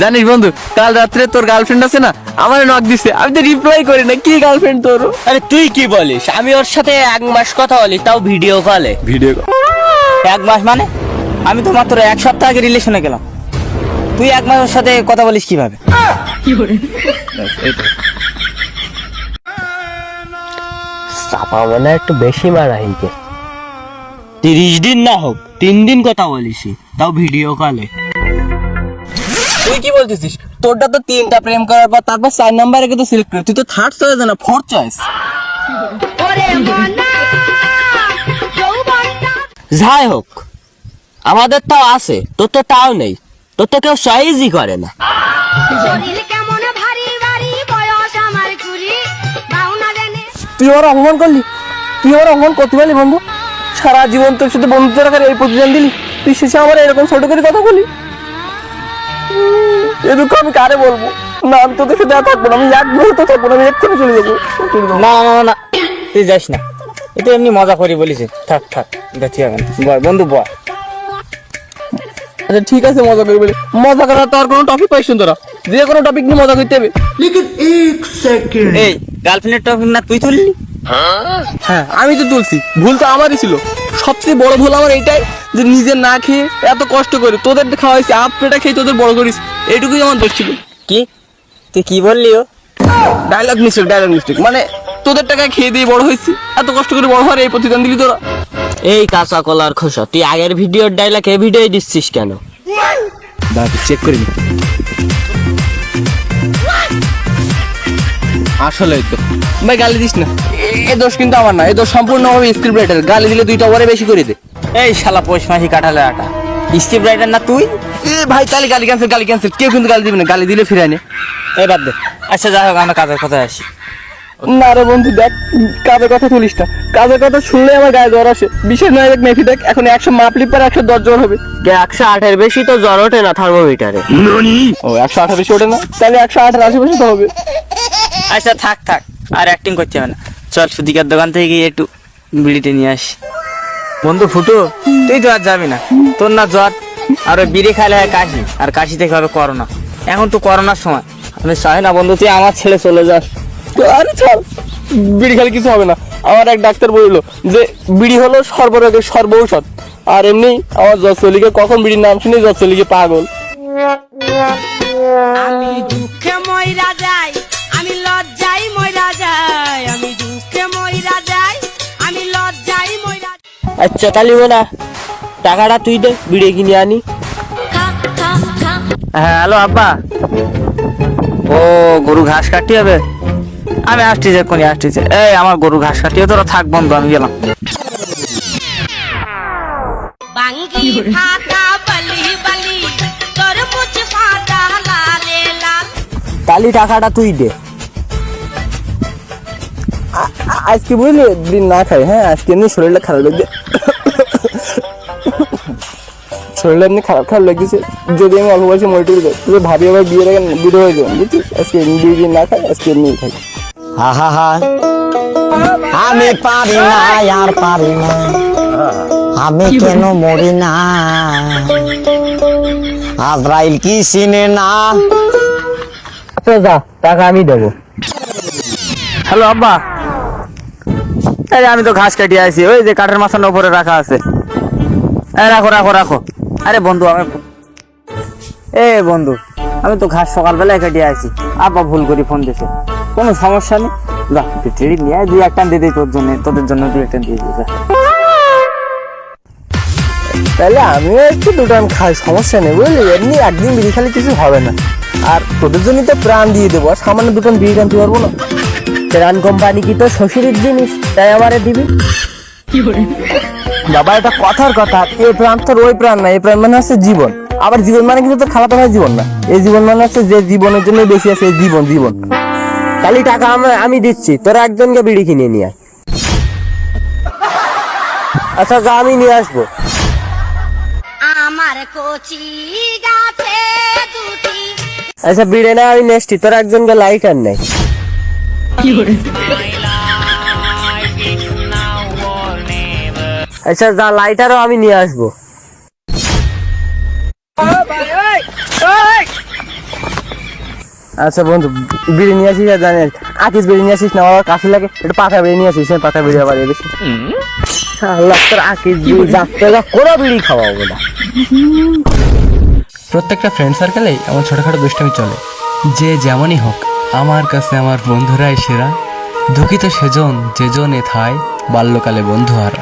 জানিস বন্ধু, কাল রাত্রে তোর গার্লফ্রেন্ড আছে না, আমার নক দিছে, আমি তো রিপ্লাই করি না। কি গার্লফ্রেন্ড তোর? আরে তুই কি বলিস? আমি ওর সাথে 1 মাস কথা বলি, তাও ভিডিও কলে। ভিডিও 1 মাস মানে? আমি তো মাত্র 1 সপ্তাহ আগে রিলেশনে গেলাম, তুই 1 মাসের সাথে কথা বলিস কিভাবে? চাপা মানে একটু বেশি মারা হিকে। 30 দিন না হোক, 3 দিন কথা বলিস, তাও ভিডিও কলে। তুই কি বলতেছিস? তোরটা তো 3টা প্রেম করার পর তারপর 4 নাম্বারে তো সিলেক্ট করে, তুই তো 3rd চয়েস না 4th চয়েস। যাই হোক, আমাদের তাও আছে, তোর তো তাও নেই, তোর তো কেউ চয়েসই করে না। তুই ওর অপমান করলি, তুই ওর অপমান করতে পারলি বন্ধু? সারা জীবন তোর সাথে বন্ধুত্ব রাখার এই প্রতিদান দিলি, তুই শেষে আমার এরকম ছোট করে কথা বলি? এ দুঃখ আমি কারে বলবো? না, আমি তোদের সাথে আর থাকবো না, আমি 1 মুহূর্ত থাকবো না, আমি এক্ষুনি চলে যাবো। না না না না, তুই যাস না, এটা এমনি মজা করি বলিস। থাক থাক, দেখি হবে না, বয় বন্ধু বয়। আচ্ছা ঠিক আছে, মজা করি বলি। মজা করার তো আর কোনো টপিক পাইছ তোরা? যে কোনো টপিক নিয়ে মজা করতে হবে। এই গার্লফ্রেন্ডের টপিক না তুই তুললি? হ্যাঁ, আমি তো তুলছি, ভুল তো আমারই ছিল। সবচেয়ে বড় ভুল আমার এইটাই যে নিজে না খেয়ে এত কষ্ট করে তোদের খাওয়াইছি, আপটা খেয়ে তোদের বড় করিস, এইটুকুই আমার দোষ ছিল। কি তুই কি বললি? ও ডায়লগ মিস্টেক, মানে তোদের টাকায় খেয়ে দিয়ে বড় হয়েছি, এত কষ্ট করে বড় হওয়ার এই প্রতিদান দিলি তোরা। এই কাঁচা কলার খোসা, তুই আগের ভিডিওর ডায়লগ এই ভিডিও দিচ্ছিস কেন? দাঁড়া চেক করি। আসলে তো ভাই গালি দিস না, এ দোষ কিন্তু আমার না, এ দোষ সম্পূর্ণভাবে স্ক্রিপ্ট রাইটার। গালি দিলে 2টা ওরে বেশি করে দে। এই শালা পৌষ মাসি কাটালে আটা, স্ক্রিপ্ট রাইটার না তুই? এ ভাই তাহলে গালি ক্যান্সেল, কেউ কিন্তু গালি দিবে না, গালি দিলে ফিরাই নে। এই বাদ দে। আচ্ছা যাই হোক, আমরা কাজের কথায় আসি। না রে বন্ধু, দেখ কাজের কথা তুলিস না, কাজের কথা শুনলে আমার গায়ে জ্বর আসে। বিশেষ নয়, দেখ মেফি দেখ, এখন 100 মাপলি পর 110 জ্বর হবে। 108 এর বেশি তো জ্বর ওঠে না থার্মোমিটারে। ও 108 বেশি ওঠে না, তাহলে 108 আশেপাশে তো হবে। আচ্ছা থাক থাক, আর অ্যাক্টিং করতে হবে না, চল সুদিকার দোকান থেকে গিয়ে একটু বিড়িতে নিয়ে আসি। বন্ধু ফুটু, তুই তো আর যাবি না, তোর না জ্বর, আর ওই বিড়ি খাইলে হয় কাশি, আর কাশি থেকে হবে করোনা। এখন তো করোনার সময়, আমি চাই না বন্ধু তুই আমার ছেড়ে চলে যাস। আরে ছাড়, বিড়ি খেলে কিছু হবে না। আমার এক ডাক্তার বললো যে বিড়ি হলো সর্বরোগের সর্বঔষধ, আর এমনি আমার জসলিকে কখন বিড়ির নাম শুনে জসলিকে পাগল। আমি দুঃখে মইরা যাই, আমি লজ্জাই মইরা যাই, আমি দুঃখে মইরা যাই, আমি লজ্জাই মইরা। আচ্ছা তাহলে না, টাকাটা তুই দে, বিড়ি কিনে আনি। হ্যাঁ হ্যালো আব্বা, ও গরু ঘাস কাটতে হবে, আমি আসছি, এক্ষুনি আসছি। এই আমার গরু ঘাস কাটিয়ে, তোরা থাক বন্ধু, আমি গেলাম। বাঙ্গি ফাটা বলি বলি, তোর মুছ ফাটা লালে লাল। তালি টাকাটা তুই দে। আজকে বুঝলি দিন না খাই, হ্যাঁ আজকে এমনি শরীরটা খারাপ লাগছে, শরীরটা এমনি খারাপ লাগছে। যদি আমি অল্প বয়সে মরে টুরে যাই, তুই ভাবি আবার বিয়ের আগে বিয়ে হয়ে যাবেন, বুঝছিস? আজকে এমনি দিন না খাই, আজকে এমনি খাই। হা হা হা, আমি পারি না আর পারি না, আমি কেন মরি না, আজরাইল কি চিনে না। আচ্ছা যা, টাকা আমি দেবো। হ্যালো আব্বা, এই আমি তো ঘাস কাটিয়ে আসি, ওই যে কাঠের মাথার উপরে রাখা আছে। রাখো রাখো রাখো। আরে বন্ধু আমি, বন্ধু আমি তো ঘাস সকালবেলায় কাটিয়ে আসি, আব্বা ভুল করে ফোন দিছে, কোনো সমস্যা নেই, যা ট্রেডি নিয়ে 2 টান দিয়ে দিই তোর জন্য, তোদের জন্য 2 টান দিয়ে দিই। তাহলে আমিও একটু 2 টান খাই, সমস্যা নেই বুঝলি, এমনি একদিন বিড়ি খালি কিছু হবে না। আর তোদের জন্য তো প্রাণ দিয়ে দেবো, আর সামান্য 2 টান বিড়ি টানতে পারবো না? প্রাণ কোম্পানি কি তো শ্বশুরের জিনিস, তাই আমারে দিবি? বাবা এটা কথার কথা, এই প্রাণ তোর ওই প্রাণ না, এই প্রাণ মানে হচ্ছে জীবন। আবার জীবন মানে কিন্তু তোর খালাতো ভাই জীবন না, এই জীবন মানে হচ্ছে যে জীবনের জন্য বেশি আছে, জীবন। তাহলে টাকা আমি দিচ্ছি, তোরা একজনকে বিড়ি কিনে নিয়ে আয়। আচ্ছা যা, আমি নিয়ে আসবো। আমার কচি গাছে দুটি। আচ্ছা বিড়ি না আমি নেস্টি, তোরা একজনকে লাইটার নেই। আচ্ছা যা, লাইটারও আমি নিয়ে আসবো। আচ্ছা বন্ধু, বিড়ি নিয়ে আসিস আর জানিস আকিস বিড়ি নিয়ে আসিস না, আমার কাছে লাগে একটু পাকা বিড়ি নিয়ে আসিস, পাকা বিড়ি আবার বেশি। আল্লাহ তোর আকিস যাচ্ছে কোনো বিড়ি খাওয়াবো না। প্রত্যেকটা ফ্রেন্ড সার্কেলে এমন ছোটখাটো দুষ্টামি চলে। যে যেমনই হোক, আমার কাছে আমার বন্ধুরাই সেরা। দুঃখিত সেজন যেজন এথায় বাল্যকালে বন্ধু হারা।